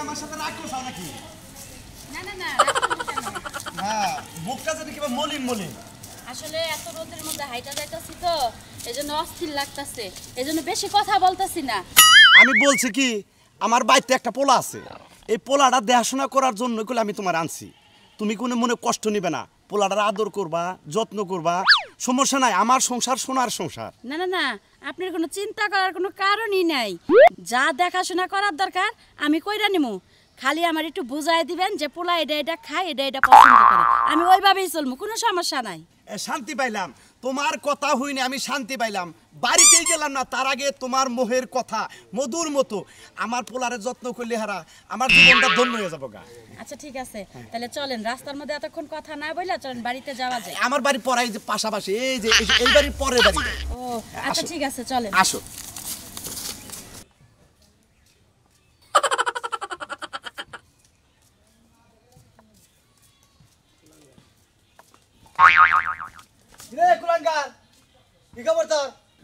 আমার সাথে রাগ করছাও নাকি? না না না হ্যাঁ বুকটা যেন কিবা মলিন মলিন। আসলে এত রোদের মধ্যে হাইটা যাইতাছি তো এজন্য অস্থির লাগতাছে, এজন্য বেশি কথা বলতাছি না। আমি বলছি কি আমার বাড়িতে একটা পোলা আছে, এই পোলাটা দেখাশোনা করার জন্য কইলে আমি তোমার আনছি। তুমি কোনো মনে কষ্ট নিবে না, পোলাটার আদর করবা, যত্ন করবা, সমস্যা নাই। আমার সংসার সোনার সংসার। না না না আপনার কোনো চিন্তা করার কোনো কারণই নাই। যা দেখাশোনা করার দরকার আমি কইরা নিমু, খালি আমার একটু বুঝাই দিবেন যে পোলা এটা এটা খায়, এটা এটা পছন্দ করে, আমি ওইভাবেই চলমু, কোনো সমস্যা নাই। শান্তি পাইলাম, তোমার কথা হইনি আমি শান্তি পাইলাম। বাড়িতেই গেলাম না তার আগে তোমার মোহের কথা মধুর মতো আমার পোলারে যত্ন করলে হারা আমার জীবনটা ধন্য হয়ে যাবো গা। আচ্ছা ঠিক আছে, তাহলে চলেন, রাস্তার মধ্যে এতক্ষণ কথা না বইলা চলেন বাড়িতে যাওয়া যায়। আমার বাড়ি পড়াই যে পাশাপাশি, এই যে এই বাড়ির পরের বাড়ি। ও আচ্ছা ঠিক আছে চলেন। আসো।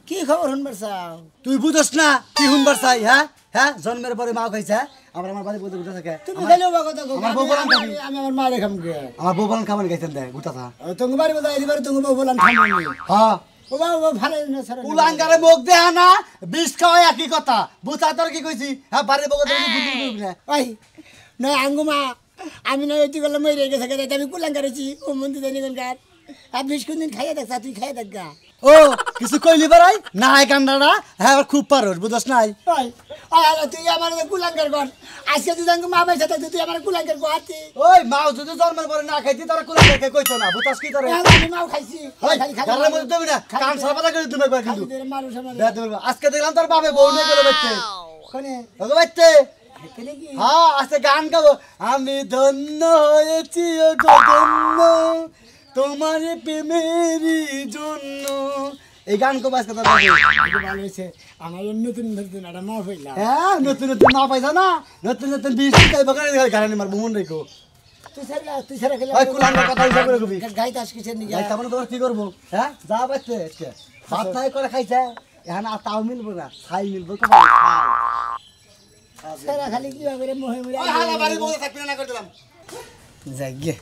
কি খবর শুনবার চাও? তুই বুঝস না কি শুনবার চাই? হ্যাঁ হ্যাঁ, জন্মের পরে মা খাইছে আমার বাড়ি বলতে গুটা থাকে। তুমি খাইলেও বা কথা কও, আমি আমার মারে খাম গে। আমার বউ বলান খাবার গাইছেন দে গুটা থা। তুমি বাড়ি বলতে এদিবারে তুমি বউ বলান খাম নি। হ্যাঁ ও বাবা ভালো না স্যার। উলাঙ্গারে মুখ দে না, বিষ খাওয়া একই কথা। বুঝা তোর কি কইছি? হ্যাঁ বাড়ি বউ তুমি বুঝি না। ওই না আঙ্গুমা, আমি না এটি গেলাম মরে গেছে গে, আমি কুলাঙ্গারেছি ও মন্দির জানি কোনকার। আর বিষ কোন দিন খাইয়া দেখছা, তুই খাইয়া দেখ গা। ও কিছু কইলি বারাই না, এই কান্ডাটা হ্যাঁ খুব পারস, বুঝছ নাই? তুই আমার কুলাঙ্গার কর, আজকে তুই মা পাইছে তুই আমার কুলাঙ্গার করাতি। ওই মাও যদি জন্মের পরে না খাইতি তারা কুলাঙ্গার কে কইতো না, বুঝছ কি করে? আমি মাও খাইছি, খালি মধ্যে দেবি না, কান সারাপাতা করে তুমি একবার কিন্তু আজকে দেখলাম তোর বাপে বউ নিয়ে গেল বাইতে। কোনে ওগো বাইতে? হ্যাঁ আজকে গান গাবো, আমি ধন্য হয়েছি ও ধন্য তোমার প্রেমেরই জন্য। এই গান কো বাস কথা ভালো হয়েছে। আমার নতুন নতুন একটা মা পাইলা। হ্যাঁ নতুন নতুন মা পাইছা না, নতুন নতুন বিশ বকারে গাড়ি মারবো মন রেখো। তুই সারা খেলে ওই কুলাঙ্গার কথা হিসাব করে কবি গাইতে আস কিসের নি গাইতে আমরা তোমার কি করবো? হ্যাঁ যা বাইতে আজকে ভাত নাই করে খাইছে, এখন আর তাও মিলবো না, খাই মিলবো তো সারা খালি কি করে মোহে মুড়ে হালা বাড়ি বসে থাকবি না করে দিলাম। যাই গে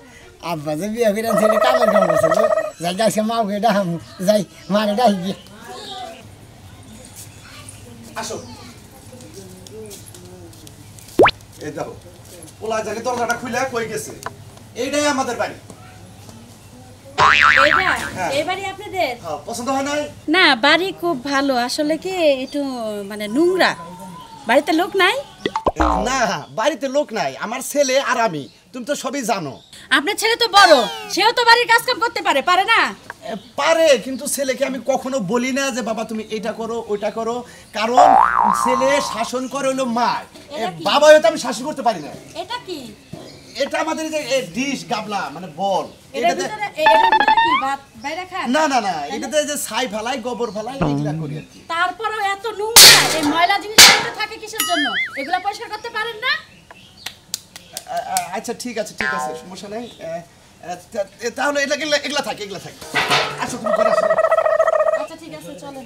আব্বা যে বিয়ে করে ছেলে কামের কাম করছে, যাই যাই সে মাও গেডা হাম যাই মারে ডাই গিয়ে। আসো এই দেখো পোলা জায়গা দরজাটা খুলে কই গেছে, এইটাই আমাদের বাড়ি। এই বাড়ি আপনাদের? হ্যাঁ পছন্দ হয় নাই? না বাড়ি খুব ভালো, আসলে কি একটু মানে নোংরা, বাড়িতে লোক নাই। না বাড়িতে লোক নাই, আমার ছেলে আর আমি, তুমি তো সবই জানো। আপনার ছেলে তো বড়, সেও তো বাড়ির কাজ কাম করতে পারে, পারে না? পারে, কিন্তু ছেলেকে আমি কখনো বলি না যে বাবা তুমি এটা করো ওইটা করো, কারণ ছেলে শাসন করে হলো মা, বাবা হয়তো আমি শাসন করতে পারি না। এটা কি? এটা আমাদের যে ডিশ গাবলা মানে বল, এটাতে এটার ভিতরে কি ভাত বাইরে খান? না না না, এটাতে যে ছাই ফেলাই গোবর ফেলাই এগুলা করি আর কি। তারপরেও এত নোংরা, এই ময়লা জিনিসগুলো থাকে কিসের জন্য? এগুলা পরিষ্কার করতে পারেন না? আচ্ছা ঠিক আছে ঠিক আছে, সমস্যা নাই। তাহলে এগুলা থাকে এগুলা থাকে। আসো তুমি করে আসো। আচ্ছা ঠিক আছে চলেন।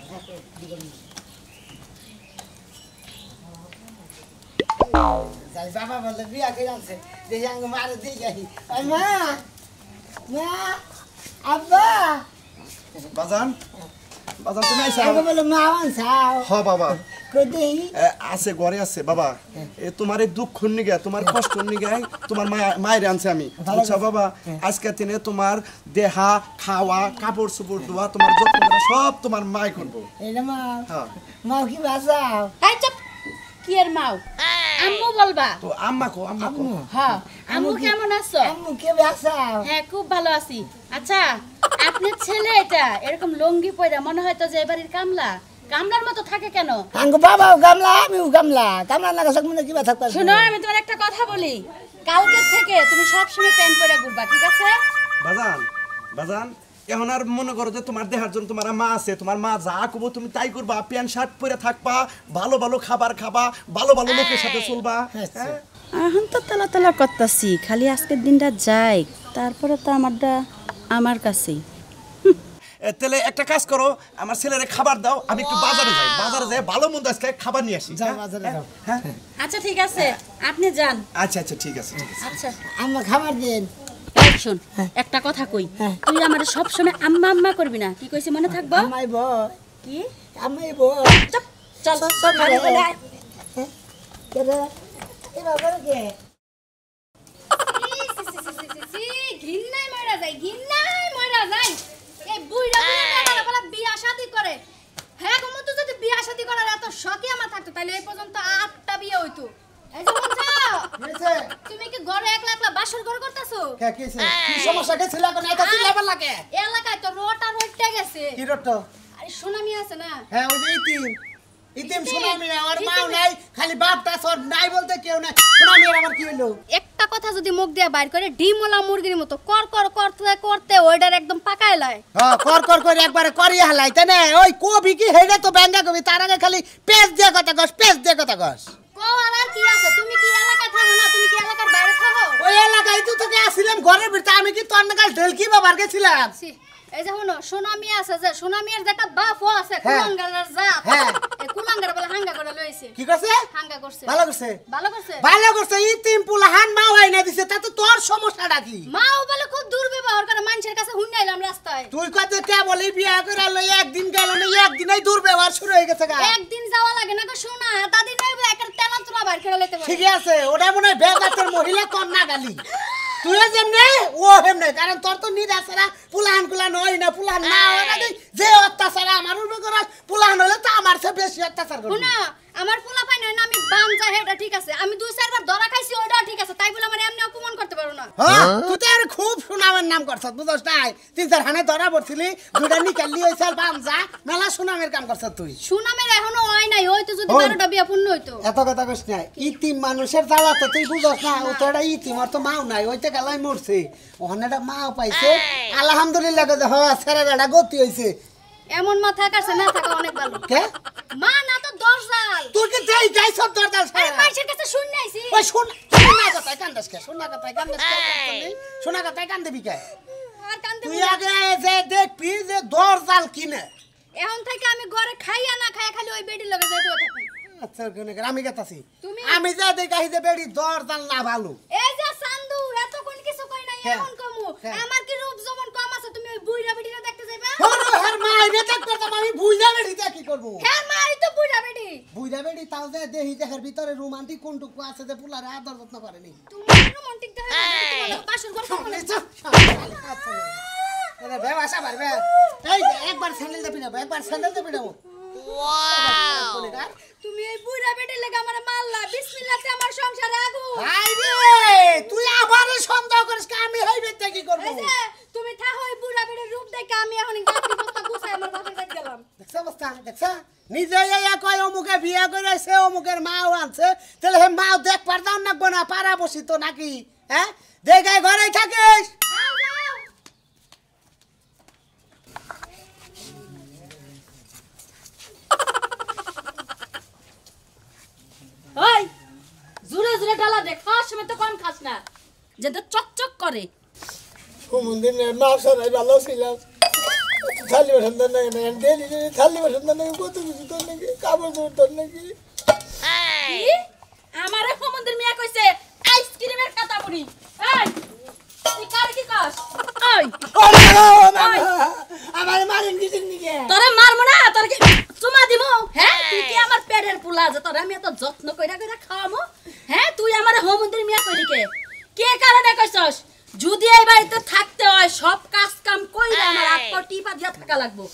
যাই বাবা বলে বিয়া করে আনছে, দেখি আঙ্গ মারে দিয়ে যাই। মা মা আব্বা বাজান বাজান তুমি আইসা? আগে বলে মা আনছাও। হ্যাঁ বাবা কই দেই আছে ঘরে আছে বাবা। তোমার এই দুঃখ নিগে তোমার কষ্ট নিগে তোমার মায়ের আনছে আমি, বুঝছো বাবা? আজকে দিনে তোমার দেহা খাওয়া কাপড় চোপড় ধোয়া তোমার যত্ন করা সব তোমার মাই করবো। এটা মা হ্যাঁ মা কি বাঁচাও? এই চুপ, কি এর মাও? আম্মু বলবা তো আম্মা কো আম্মা কো। হ্যাঁ আম্মু কেমন আছো? আম্মু কে বাঁচাও? হ্যাঁ খুব ভালো আছি। আচ্ছা আপনার ছেলে এটা এরকম লঙ্গি পয়রা মনে হয় তো যে এবাড়ির কামলা, কামলার মতো থাকে কেন? আঙ্গ বাবাও গামলা আমিও গামলা, কামলা লাগা সব মনে কি বা থাকবা? শোনো আমি তোমার একটা কথা বলি, কালকে থেকে তুমি সব সময় প্যান্ট পরে ঘুরবা, ঠিক আছে? বাজান বাজান এখন আর মনে করো যে তোমার দেহার জন্য তোমার মা আছে, তোমার মা যা করবো তুমি তাই করবা, প্যান্ট শার্ট পরে থাকবা, ভালো ভালো খাবার খাবা, ভালো ভালো লোকের সাথে চলবা। হ্যাঁ এখন তো তালা তালা করতাছি, খালি আজকের দিনটা যাই, তারপরে তো আমারটা আমার কাছেই। তাহলে একটা কাজ করো আমার ছেলেরে খাবার দাও আমি একটু বাজারে যাই ভালো মন্দ আজকে খাবার নিয়ে আসি যাও বাজারে যাও হ্যাঁ আচ্ছা ঠিক আছে আপনি যান। আচ্ছা ঠিক আছে আচ্ছা আম্মা খাবার দেন। এই শোন একটা কথা কই, তুই আমার সব সময় আম্মা আম্মা করবি না, কি কইছি মনে থাকবো? আম্মাই বল কি আম্মাই বল চুপ, চল চল, বাড়ি চলে আয়। কেরে এ বাবা কে ঘিন্নাই ময়রা যায় এই বুইড়া বুইড়া বলা বিয়া শাদি করে। হ্যাঁ গো মতো যদি বিয়া শাদি করার এত শখই আমার থাকতো তাহলে এই পর্যন্ত 8টা বিয়ে হইতো। এই যে বলছো তুমি কি ঘরে একলা একলা বাসর ঘর করতেছো? কে কিছে কি সমস্যা কে ছিল কোন এত চিল্লাবার লাগে? এলাকায় তো রোটা রইটে গেছে। কি রট? আরে সোনামি আছে না? হ্যাঁ ওই ইতিম সুনামি না আর মাও নাই খালি বাপটা সর নাই বলতে কেউ নাই। সুনামি আমার কি হলো? একটা কথা যদি মুখ দিয়ে বাইর করে ডিমওয়ালা মুরগির মতো কর কর করতে করতে ওইটার একদম পাকায় লাই। হ্যাঁ কর কর করে একবারে করি হালাই তাই না? ওই কবি কি হেডে তো ব্যাঙ্গা কবি তার আগে খালি পেজ দিয়ে কথা কস কোয়ার আর কি আছে? তুমি কি এলাকায় থাকো না? তুমি কি এলাকার বাইরে থাকো? ওই এলাকায় তো তোকে আসিলাম ঘরের ভিতরে আমি কি তোর নাগাল ঢেলকি বাবার গেছিলাম। ছি, এই যে হলো সোনামি আছে যে সোনামির যেটা বাপও আছে হ্যাঁ। কুলাঙ্গারের জাত। হ্যাঁ। এই কুলাঙ্গার বলে হাঙ্গা করে লইছে। কি করছে? হাঙ্গা করছে। ভালো করছে ভালো করছে। ভালো করছে ইতিম পুলাহান মা হয় না দিছে তাতে তোর সমস্যাটা কি? মাও বলে খুব দুর্ব্যবহার করে মানুষের কাছে হুন্নাইলাম রাস্তায়। তুই কত কে বলি বিয়া করে লই একদিন গেল না একদিনই দুর্ব্যবহার শুরু হয়ে গেছে গা। একদিন যাওয়া লাগে না গো সোনা দাদি নইবে একটা তেলা তোলা বাইর করে লইতে পারে। ঠিক আছে ওটা মনে হয় বেজাতের মহিলা কন্যা গালি তুই যেমনে ও হেমনে কারণ তোর তো নিদ আছে না পুলাহান কুলান হয় না পুলাহান না হয় না যে অত্যাচার আমার উপরে করা পুলাহান হলে তো আমার চেয়ে বেশি অত্যাচার করবে। শোনা আমার পোলা পাই না আমি বানজা হেটা ঠিক আছে আমি 2-4 বার ধরা খাইছি ওইটাও ঠিক আছে তাই বলে আমার এমনি অপমান করতে পারো না। হ্যাঁ তুই তো আর খুব সুনামের নাম করছ বুঝছ নাই 3-4 হানে ধরা পড়ছিলি দুইটা নিকালি হইছাল বানজা মেলা সুনামের কাম করছ তুই। সুনামের এখনো হয় নাই হয়তো যদি ওই। 12টা বিয়া পূর্ণ হইতো। এত কথা কইস না ইতিম মানুষের জ্বালা তো তুই বুঝছ না ও তো এটা ইতিম আর তো মাও নাই ওইতে গেলাই মরছে ওখানে একটা মাও পাইছে আলহামদুলিল্লাহ হ ছেড়ে গতি হইছে। এমন মাথা কাছে না থাকা অনেক ভালো। কে মা না তো 10 জাল তুই কি যাই যাই সব দরদাল আরে ছাড়া মাইশের কাছে শুনে আইছি। ওই শোনা কথায় কান্দাস কে শোনা কথায় কান্দে বিকে আর কান্দে তুই আগে যে দেখবি যে দরজাল কিনে। এখন থেকে আমি ঘরে খাইয়া না খাইয়া খালি ওই বেডির লগে যাইতে থাকি। আচ্ছা আমি গেতাছি তুমি- আমি যা দেখাই যে বেড়ি দরজাল না ভালো। এই যে সান্দু এত কোন কিছু কই নাই হ্যাঁ। এখন কমু হ্যাঁ। আমার কি রূপ যমন কম আছে তুমি ওই বুইড়া বেডিটা দেখতে যাইবা? হরো হর মাইরে দেখ করতাম আমি বুইলা বেড়ি দে কি করব? হ্যাঁ মাই তো বুইড়া বেডি। বুইলা বেড়ি তাও যে দেহি দেহের ভিতরে রোমান্টিক কোনটুকু আছে যে পুলারে আদর যত্ন করেনি। তুমি রোমান্টিক দেখা তোমার পাশর ঘর কখন এরে বে আশা পারবে এই যে একবার স্যান্ডেল দে পিনাবো একবার স্যান্ডেল দে পিনাবো। ওয়াও তুমি এই বুইড়া বেডির লাগা আমারে মারলা বিসমিল্লাহতে আমার সংসারে আগুন। হাই রে তুই আবার সন্দেহ করিস কি আমি হইবে তে কি করব? এই যে তুমি থাকো এই বুইড়া বেডির রূপ দেখে আমি এখন গাড়ি বস্তা গুছাই আমার বাপের বাড়ি গেলাম। দেখছ অবস্থা দেখছ নিজে ইয়া কয় অমুকে বিয়া করে সে অমুকের মাও আনছে তাহলে হে মাও দেখ পারদাও না বনা পারা বসি তো নাকি হ্যাঁ দেখাই ঘরেই থাকিস। যাও যাও ওই জুরে জুরে ডালা দে, খাওয়ার সময় তো কম খাস না যেটা চকচক করে। মন্দিরে না সরাই ভালো ছিলাম থালি বসন্ত নাকি না ডেলি থালি বসন্ত নাকি কত কিছু তোর নাকি কাপড় চোপড় তোর নাকি কি? আমারে সমুদ্র মিয়া কইছে আইসক্রিমের কথা বলি। এই তুই কার কি কস? ওই আমার মারেন কিছু নিকে তোরে মারমু না, তোর কি চুমা দিমু? হ্যাঁ তুই কি আমার পেটের পুলা যে তোর আমি এত যত্ন কইরা কইরা খাওয়ামু? হ্যাঁ তুই আমারে সমুদ্র মিয়া কইলি কে কারণে কইছস? যদি এই বাড়িতে থাকতে হয় সব কাজ কাম কইরা আমার আত্ম টিপা দিয়া থাকা লাগবো।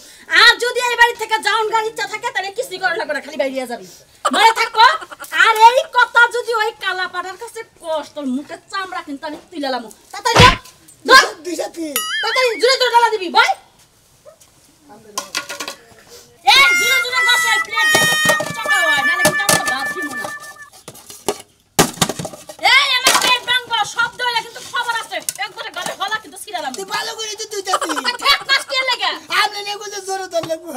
আর যদি এই বাড়ি থেকে যাওন গাড়ি ইচ্ছা থাকে তাহলে কিছু করা লাগবে না, খালি বাইরিয়া যাবি মনে থাকো। আর এই কথা যদি ওই কালা পাড়ার কাছে কস তোর মুখের চামড়া কিন্তু আমি তুইলালাম। তাড়াতাড়ি ধর দিশা কি তাড়াতাড়ি জুরে জুরে ডালা দিবি ভাই। এই জুরে জুরে বসাই প্লেট যেন চকচকা হয় নালে কিন্তু আমরা ভাত দিমু না। এই আমার পেট ভাঙবো শব্দ হইলে কিন্তু খবর আছে একবারে ঘরে হলা কিন্তু ছিড়ালাম। তুই ভালো করে তো তুই যাবি ঠেক মাস কে লাগা আপনি নে কোন জোরে তোর লাগবে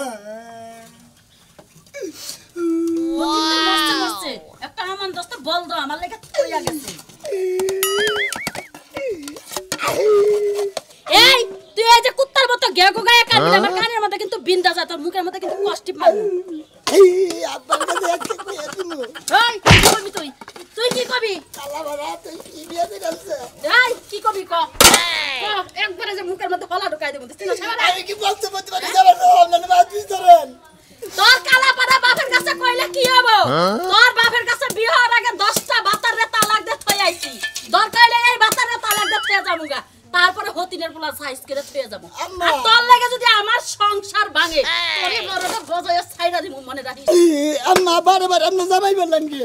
মস্তে মস্তে একটা আমার দোস্ত বল দাও আমার লাগা কইয়া গেছে। এই তুই এই যে কুত্তার মতো গেগো গায়ে টানবি আমার কানের মধ্যে কিন্তু বিন্দা যায় তোর মুখের মধ্যে কিন্তু কষ্ট মারবো এই আব্বার কাছে একটা কইয়া দিমু এই কি করবি তুই তুই কি করবি কালা বাড়া তুই কি বিয়া দিছস এই কি করবি ক একবারে যে মুখের মধ্যে হলা ঢুকাই দেব তুই না সারা আমি কি বলতে পারি যাবার না বাদ দিছ ধরেন তোর কালা পাড়া বাপের কাছে কইলে কি হবো তোর বাপের কাছে বিয়ে হওয়ার আগে 10টা বাতার রে তালাক দে থই আইছি দরকার হইলে এই বাতার রে তালাক দে থই যামুগা তারপরে হতিনের পোলা সাইজ করে থই যাব আর তোর লাগে যদি আমার সংসার ভাঙে তোরে বড়টা গজয় ছাইরা দিমু মনে রাখিস আম্মা বারবার আপনি জামাই বললেন কি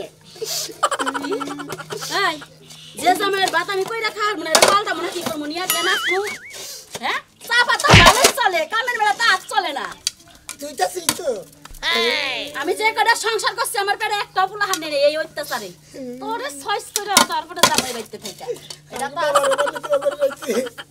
এই যে জামাইয়ের বাত আমি কইরা খার মনে পাল্টা মনে কি করব নিয়া কেনা তু হ্যাঁ চাপা তো ভালো চলে কামের বেলা তো আজ চলে না তুই তো চিনতো আমি যে কটা সংসার করছি আমার পেটে একটা পোলা হানে রে এই অত্যাচারে তোরে ছয়স করে তারপরে জামাই বাইতে থেকে এটা তো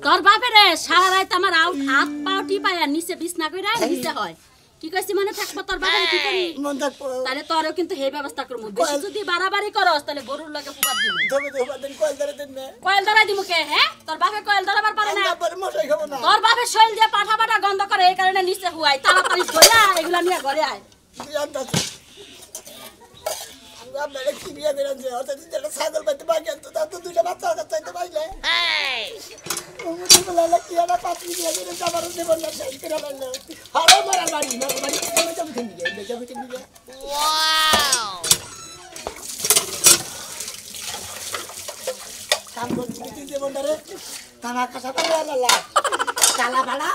তোর বাপে রে সারা রাত আমার হাত পাও টিপায়া নিচে বিছনা কইরা নিচে হয় কি কইছি মনে থাকবো তোর বাপে কি করি মন থাকবো তাহলে তোরও কিন্তু এই ব্যবস্থা করব বেশি যদি বাড়াবাড়ি করস তাহলে গরুর লাগে ফুপাত দিব ধরে দেন কল ধরে দেন না কয়েল ধরাই দিমু কে হ্যাঁ তোর বাপে কয়েল ধরাবার পারে না আব্বার মশাই খাবো না তোর বাপে শৈল দিয়ে পাঠা পাঠা গন্ধ করে এই কারণে নিচে হুয়াই তাড়াতাড়ি ধরে এগুলা নিয়ে ঘরে আয় তুই আনতাছ আমরা মেরে কি বিয়া করেন যে অত দিন একটা ছাগল বাইতে বাকি তো তার তো দুইটা বাচ্চা আছে চাইতে পাইলে মুদি বলা কি ana পাত্রী বিয়া করে যাবার দেব না শেষ করে লাগলো আরে মারা বাড়ি না বাড়ি আমি তো কিনে গিয়ে দেখো কিনে গিয়ে ওয়াও কাম করতে কি দেব না রে কানা কাটা করে আলা কালা বাড়া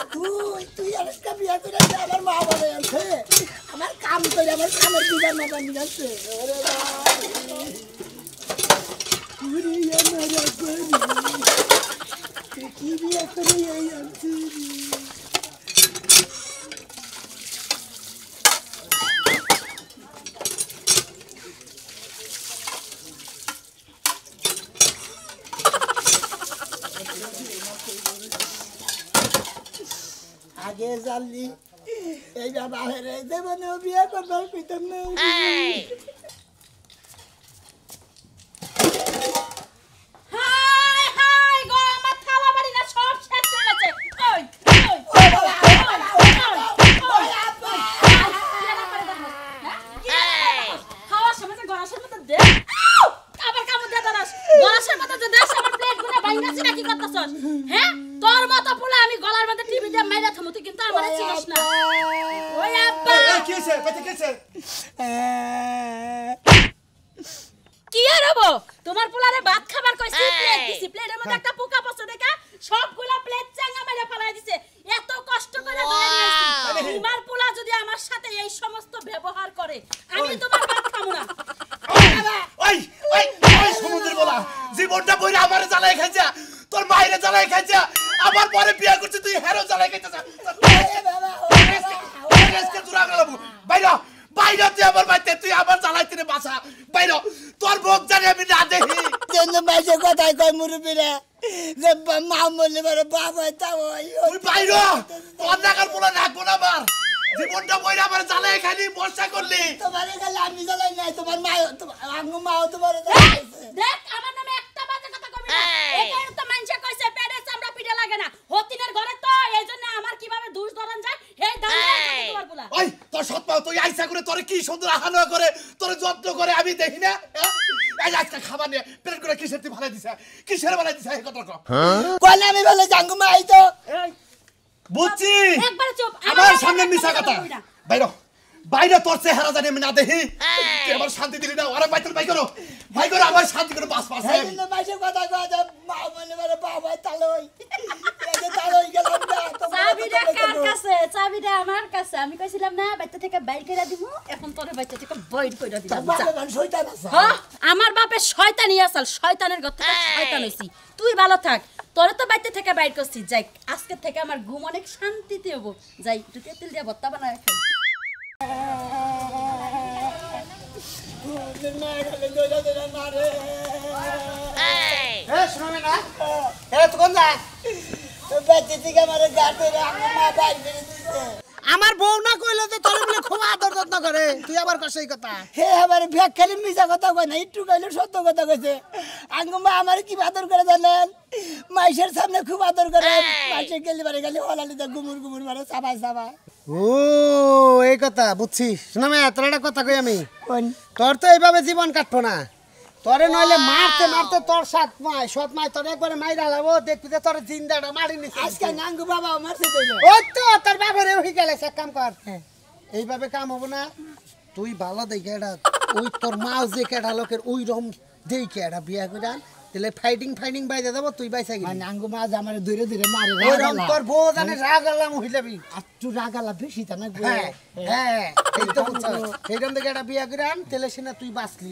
তুই আজকে বিয়া করে আমার মা বলে আছে আমার কাম করে আমার কামের বিধান না বানি যাচ্ছে ওরে পুরি আমার গরি কি বিয়া করে এই আনছি আগে জানলি এই বাবা হেরে দেবনে বিয়ে করবার পিতন নেই হাই হাই গো আমার থালা বাড়ি না সব শেষ হয়ে গেছে ওই খাওয়ার সময় তো গলাশের মতো দে আবার কামড় দিয়ে দাঁড়াস গলাশের মতো যে দেশ আমার প্লেট গুলো বাইনাছি নাকি করতেছস হ্যাঁ তোর মতো পোলা আমি গলার মধ্যে টিভি দিয়ে মাইরা থামু তুই কিন্তু আমারে চিনিস না ওই আব্বা কি হইছে পেতে কি হইছে কি আর হবো তোমার পোলারে ভাত খাবার কইছি প্লেট দিছি প্লেটের মধ্যে একটা পোকা পড়ছে দেখা সবগুলা প্লেট চাঙ্গা মাইরা ফেলাই দিছে এত কষ্ট করে ধরে নিয়েছি তোমার পোলা যদি আমার সাথে এই সমস্ত ব্যবহার করে আমি তোমার ভাত খাবো না ওই ওই ওই সমুদ্র বলা জীবনটা বইরা আমারে জ্বালাই খাইছা তোর মাইরে জ্বালাই খাইছা আবার পরে বিয়া করছিস তুই হেরো জ্বালাই খাইছস আজকে তুই রাগলাম বাইরা বাইরা তুই আমার বাইতে তুই আবার জ্বালাইতে রে বাসা বাইরা তোর মুখ জানি আমি না দেখি জন্য মাঝে কথাই কয় মুরুবিরা যে মা বললে বড় বাবা তাও তুই বাইরা তোর নাগার পোলা রাখবো না আবার জীবনটা বইরা আমার জ্বালাই খাইনি বর্ষা করলি তোমার গেলে আমি জ্বালাই নাই তোমার মা আঙ্গু মাও তোমার দেখ আমার নামে একটা বাজে কথা কবি না এই কারণে তো মানুষে কইছে পেটে চামড়া পিঠে লাগে না হতিনের ঘরে তো এইজন্য আমার কিভাবে দুষ ধরন যায় এই দাম তোমার পোলা ওই তোর সৎমা তুই আইসা করে তোরে কি সুন্দর আহানা করে তোরে যত্ন করে আমি দেখি না এই আজকে খাবার নিয়ে পেট করে কিসের তুই ভালাই দিছা কিসের ভালাই দিছা এই কথা কও কইলে আমি বলে জাঙ্গু মা আইতো বুঝছি একবার চুপ আমার সামনে মিছা কথা বাইরো বাইরে তোর চেহারা জানি আমি না দেখি তুই আমার শান্তি দিলি না ওরা বাইতুল ভাই করো আমার শান্তি করে বাস পাস এই জন্য মাঝে কথা কয় যে মা বললে বড় বাবা তালই এই যে তালই গেলাম না চাবিটা কার কাছে চাবিটা আমার কাছে আমি কইছিলাম না বাইতে থেকে বাইর কইরা দিমু এখন তোরে বাইতে থেকে বাইর কইরা দিলাম বাবা শয়তান আছে হ্যাঁ আমার বাপে শয়তানি আসাল শয়তানের ঘর থেকে শয়তান হইছি তুই ভালো থাক তোরে তো বাইতে থেকে বাইর করছি যাই আজকে থেকে আমার ঘুম অনেক শান্তিতে হবো যাই একটু তেল দিয়ে ভর্তা বানায় খাই আমার বউ না কইলে তো তোর বলে খুব আদর যত্ন করে তুই আবার কর সেই কথা হে আবার ব্যাগ খালি মিছা কথা কয় না একটু কইলে সত্য কথা কইছে আঙ্গু মা আমার কি আদর করে জানেন মাইশের সামনে খুব আদর করে মাইশে গেলি বারে গেলি হলালিতে গুমুর গুমুর মারে সাবাই সাবাই ও এই কথা বুঝছি শোনা মে তোর একটা কথা কই আমি কোন তোর তো এইভাবে জীবন কাটবো না তোরে নইলে মারতে মারতে তোর সৎ মাই তোর একবারে মাইরা লাবো দেখবি যে তোর জিন্দাটা মারি নিছে আজকে নাঙ্গু বাবা মারছে কইলো ওই তো তোর বাপের হই গেলে এক কাম কর এইভাবে কাম হবো না তুই ভালো দেখে এটা ওই তোর মাও যে কেডা লোকের ওই রকম দেখে এটা বিয়া কইরান তাহলে ফাইটিং বাইজা যাব তুই বাইসা গেলি নাঙ্গু মা আমারে ধরে ধরে মারে ওই রকম তোর বউ জানে রাগালাম হইলাবি একটু রাগালা বেশি তা না হ্যাঁ হ্যাঁ এই তো বুঝছ এইরকম দেখে একটা বিয়া কইরান তাহলে সেনা তুই বাঁচলি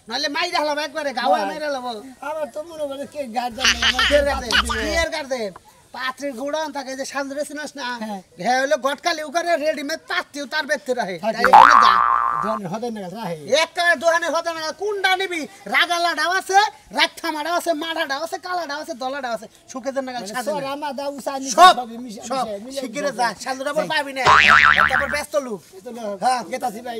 নইলে মাইরা হলাম একবারে গাওয়া মাইরা লাবো আমার তো মনে করে কে গার্ডেন ক্লিয়ার গার্ডেন পাত্রের গোড়ান থাকে যে সান্দরে চিনাস না হ্যাঁ হলো গটকালি উকারে রেডিমেড পাত্তিও তার বেতে রাহে ধন হদে না রাহে একটা দোকানে হতে না কোনটা নিবি রাগালা ডাও আছে রাখা মাডা আছে মাডা ডাও আছে কালা ডাও আছে দলা ডাও আছে সুখে দেন না সাজে রামা দা উসানি সব শিগগিরে যা সান্দরা বল পাবি না তারপর ব্যস্ত লুক হ্যাঁ গেতাছি ভাই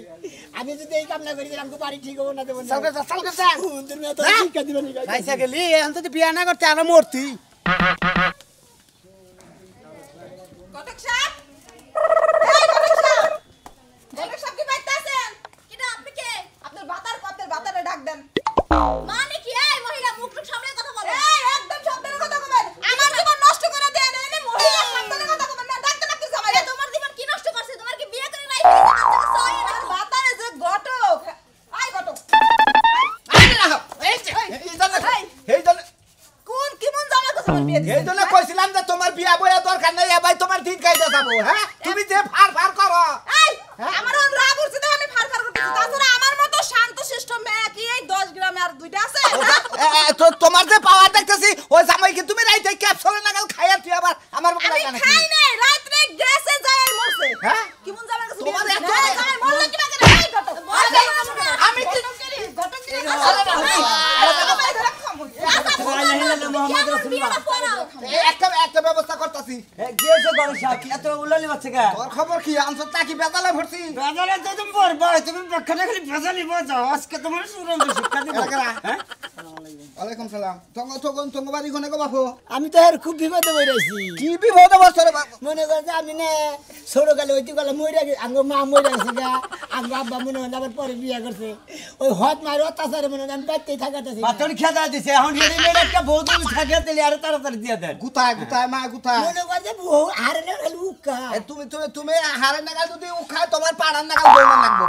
আমি যদি এই কাম না করি তাহলে আমাকে বাড়ি ঠিক হবে না দেব না চলকে যা তুমি তো শিক্ষা দিবেন ভাইসা গেলি এখন তো বিয়া না করতে আর মরতি কটক সাহেব এই কটক সাহেব কটক সাহেব কি বাইতে আছেন কিটা আপনি কে আপনার বাতারে ডাক দেন মানে কি এই মহিলা মুখ সামনে কথা বলে এই একদম সাবধানে কথা কবেন আমার জীবন নষ্ট করে দেন এনে মহিলা সাবধানে কথা কবেন না ডাকতে ডাকতে জামাই তোমার জীবন কি নষ্ট করছে তোমার কি বিয়ে করে নাই আর বাতারে যে ঘটক আই ঘটক কোন কেমন জামা কথা বিয়ে এই জন্য কইছিলাম যে তোমার বিয়া বইয়া দরকার নাই ভাই তোমার দিন কাইতে যাবো হ্যাঁ তুমি যে ফার করো এই আমার রাগ উঠছে তো আমি ফার করতেছি তাছাড়া আমার মতো শান্ত শিষ্ট মেয়ে কি এই 10 গ্রামে আর দুইটা আছে তো তোমার যে পাওয়ার দেখতেছি ওই জামাই কি তুমি রাইতে ক্যাপসুল নাগাল খাইয়া তুই আবার আমার মুখে লাগা আমি নাকি খাই নাই রাতে গ্যাসে যায় আর মরছে হ্যাঁ কেমন জামার কাছে তোমার এত জামাই মরলে কি বাগে এই ঘটক আমি কি ঘটক একটা ব্যবস্থা করতেছি গেছো গণেশ কি এত উলালি বাচ্চা কা তোর খবর কি আনছো তা কি বেজালে ভরছি বাজারে তো তুমি পড়বা তুমি পক্ষে খালি ভেজালি বাজাও আজকে তোমার সুরঙ্গ শিক্ষা দিব হ্যাঁ ওয়ালাইকুম সালাম তঙ্গ বাড়ি কোনে গো বাপু আমি তো আর খুব বিপদে পড়েছি কি বিপদে বসছ রে বাপ মনে করছে আমি না ছোট কালে ওইটি কালে মরে আঙ্গ মা মরে গেছে গা আঙ্গ আব্বা মনে হয় আবার পরে বিয়ে করছে ওই হট মার অত্যাচারে মনে হয় আমি বাইতেই থাকাতেছি বাতর খেদা দিছে এখন যদি মেয়ে একটা বউ তুমি থাকে তাহলে আরো তাড়াতাড়ি দিয়ে দেন গুতায় মা গুতায় মনে করছে বউ হারে না খালি উকা তুমি হারে নাগাল যদি উখায় তোমার পাড়ার নাগাল বইনা লাগবো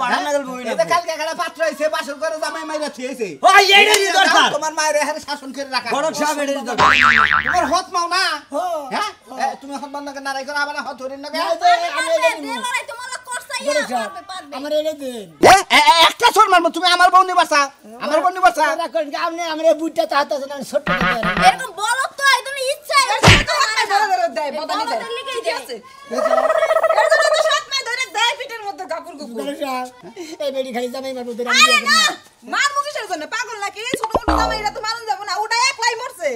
পাড়া নাগাল বই না এটা কালকে একটা পাত্র আইছে বাসর করে জামাই মাইরা থিয়েছে ও এইটারই দরকার তোমার মায়ের হারে শাসন করে রাখা বড় সাহেব এটারই দরকার তোমার হত মাও না হ্যাঁ। হ্যাঁ তুমি হত বন্ধ করে নারাই করে আবার হত ধরে না আমি লড়াই তোমার করছাই পারবে আমার এনে দিন একটা ছোট মারবো তুমি আমার বউ নিবাসা আমার বউ নিবাসা আপনি আমার বুটটা চাহতে আছেন আমি ছোট্ট এরকম বলো তো একদম ইচ্ছা দেয় বদানি দেয় ঠিক আছে এর জন্য তো সাত মাস ধরে দেয় পিঠের মধ্যে কাপড় কুকুর এই বেড়ি খালি জামাই মারবো ধরে আরে না মার মুখের জন্য পাগল নাকি ছোট ছোট জামাইরা তো মারুন যাব না ওটা একলাই মরছে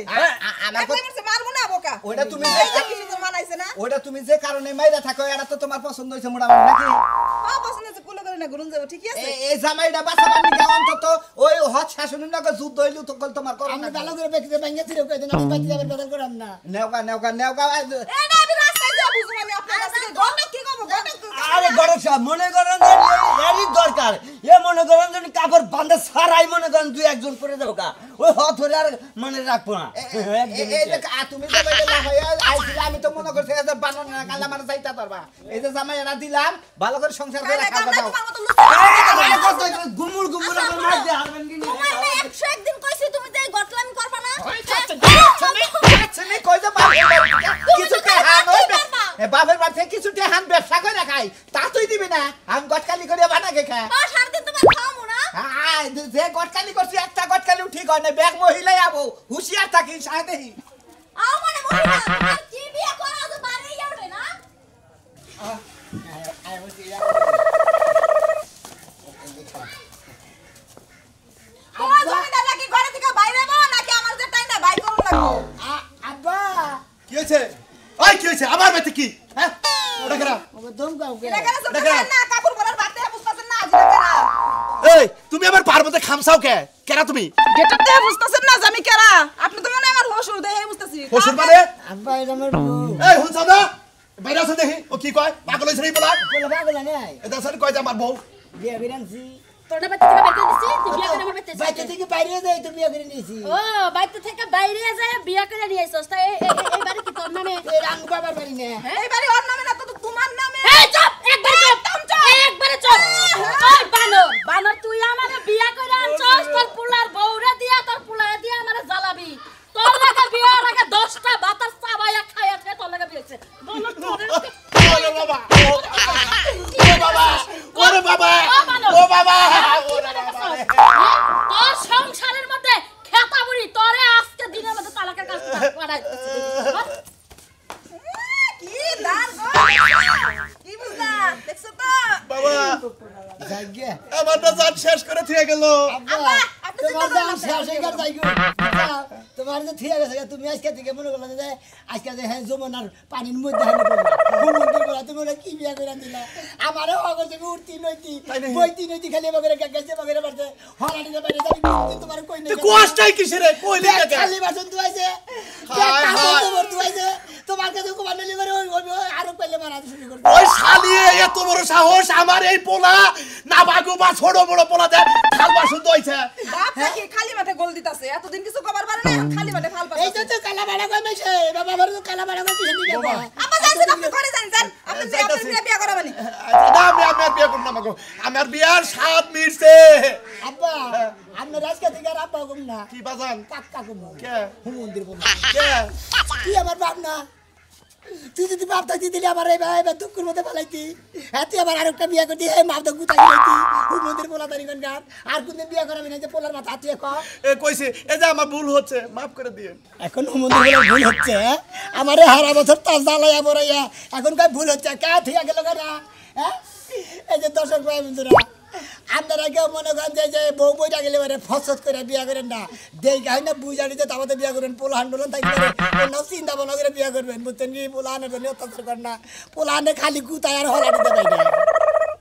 একলাই মরছে মারবো না বোকা ওটা তুমি এই যে কিছু তো মানাইছে না ওটা তুমি যে কারণে মাইরা থাকো এটা তো তোমার পছন্দ হইছে মোটামুটি নাকি পছন্দ আছে কুলো করে না গুরুন যাব ঠিক আছে এই জামাইটা বাঁচাবার নিকে অন্তত ওই হত শাসনের নাকি যুদ্ধ হইলো তো তোমার করো আমি না ভালো করে বেঁচে ভাঙিয়ে ছিল কই দেন আমি বাকি যাবেন বদল করাম না নেওকা এই না আমি রাস্তায় যাব বুঝুম আমি আপনার কাছে গন্ডক কি কব গন্ডক আরে গড়ক সাহেব মনে করেন যে এরই দরকার এ মনে করেন যে কাপড় বাঁধে সারাই মনে করেন দুই একজন করে দেবো কা ওই হত ধরে আর মানে রাখবো না তুমি যে বাইরে না হইয়া আইছিল আমি তো মনে করছি যে বানর না কাল আমার যাইতা পারবা এই যে জামাই এরা দিলাম ভালো করে সংসার করে খাওয়া দাও তোমার মতো গুমুর গুমুর আমার মাছ দিয়ে হারবেন কি তোমার না 101 দিন কইছি তুমি যে গটলামি করবা না তুমি কই যে কিছু টেহান বাপের বাড়িতে কিছু টেহান ব্যবসা করে রাখাই তা তুই দিবি না আমি গটকালি করে বানাকে খা তো সারাদিন তোমার খাওয়ামু না যে গটকালি করছি একটা গটকালি ঠিক হয় না ব্যাগ মহিলাই আবো হুঁশিয়ার থাকি সাথে দেখি আও মানে মহিলা তোমার কি বিয়ে করা তো বাড়ি যাবে না তোমার জমিদার নাকি ঘরে থেকে বাইরে যাবো নাকি আমার যে টাইম না বাই করুন লাগবো আব্বা কি হয়েছে ওই কি হয়েছে আমার বাড়িতে কি হ্যাঁ কেরা দম গাও কে এই তুমি আমার পার মধ্যে খামসাও কে কেরা তুমি গেটতে বুঝতাছেন না যে আমি কেরা আপনি তো মনে হয় আমার হসুর দেহে বুঝতাছি হসুর মানে আব্বা এটা আমার বউ এই হুনছাও না বাইরে আছে দেখি ও কি কয় পাগল হইছে রে বলা বলে পাগল নাই এটা স্যার কয় যে আমার বউ বিয়া বিরানছি তোরটা বাইতে থেকে বাইতে দিছি তুই বিয়া করে আমার বাইতে বাইতে থেকে বাইরে যাই তো বিয়া করে নিয়েছি ও বাইতে থেকে বাইরে যায় বিয়া করে নিয়ে আইছস তাই এই বাড়ি কি তোর নামে এই রাঙ্গু বাবার বাড়ি না এই বাড়ি ওর নামে না তো তোমার নামে এই চুপ একবারে চুপ ওই বানর তুই আমারে বিয়া করে আনছস তোর পুলার বউরে দিয়া তোর পুলারে দিয়া আমারে জ্বালাবি তোর লাগা বিয়ার আগে 10টা বাতাস চাবায়া খায়া খেয়ে তোর লাগা বিয়েছে বানর তোরে ওরে বাবা ওরে বাবা ও বাবা তোর সংসারের মধ্যে খেতা বুড়ি তোরে আজকে দিনের মধ্যে তালাকের কাজ করাইতেছে কি দার গো কি বুঝলা দেখছো তো বাবা জায়গা আমারটা জান শেষ করে থিয়ে গেল আব্বা আপনি তোমার চিন্তা দাম করবেন শেষ হয়ে গেল তোমার যে থিয়া গেছে তুমি আজকে থেকে মনে করলে যে আজকে যে হ্যাঁ যমুনার পানির মধ্যে হানে পড়লা তুমি ওরা কি বিয়া করে দিলা আমারও অগর থেকে উঠতি নইতি বইতি নইতি খালি বগরে গাছে বগরে বাড়তে হলাটিতে বাইরে যাবি তোমার কই নাই কোয়াশটাই কিসে রে কইলি কাকা খালি বাসন ধুইছে হায় হায়। ধুইছে তোমার কাছে কুমার নিলি করে ওই আরো পেলে মারা শুরু করবে ওই শালিয়ে এত বড় সাহস আমার এই পোলা না বাগু বা ছোট বড় পোলা দে খাল বাসন দইছে বাপ নাকি খালি মাঠে গোল দিতাছে এতদিন কিছু কবার পারে না খালি মাঠে ফাল এই পাচ্ছে তো কালা বাড়া কই মেছে বাবা আমার তো কালা বাড়া কই কিসে দিবে আম্মা যাইছেন আপনি ঘরে যান আপনি যে আপনি বিয়া করাবেন না আমি আমার বিয়ে করব না মাগো আমার বিয়ার স্বাদ মিটছে আব্বা আমরা রাজকা থেকে আর আব্বা কম না কি বাজান কাকা কম কে হুমন্দির বল কে কি আমার বাপ না তুই যদি বাপ থাকতি দিলে আমার এই ভাই বা দুঃখের মধ্যে ফেলাইতি হ্যাঁ তুই আবার আরেকটা বিয়ে করতি এই মাপ তো গুতাই দিতি হুমন্দির পোলা তারি কোন গান আর কোনদিন বিয়ে করাবি না যে পোলার মাথা তুই ক এ কইছে এই যে আমার ভুল হচ্ছে মাফ করে দিয়েন এখন হুমন্দির বলে ভুল হচ্ছে আমারে হারা বছর তাজ জ্বালাইয়া বড়াইয়া এখন কই ভুল হচ্ছে কে থিয়া গেল না হ্যাঁ এই যে দর্শক ভাই বন্ধুরা আপনারা কেউ মনে করেন যে বউ বইটা গেলে মানে ফসত করে বিয়া করেন না দেই গাই না বুঝানিতে তারপরে বিয়া করবেন পোলা আন্দোলন থাকবে কোনো চিন্তা ভাবনা করে বিয়া করবেন বুঝছেন কি পোলা আনে অত্যাচার করেন না পোলা আনে খালি গুতায় আর হলা দিতে পাই না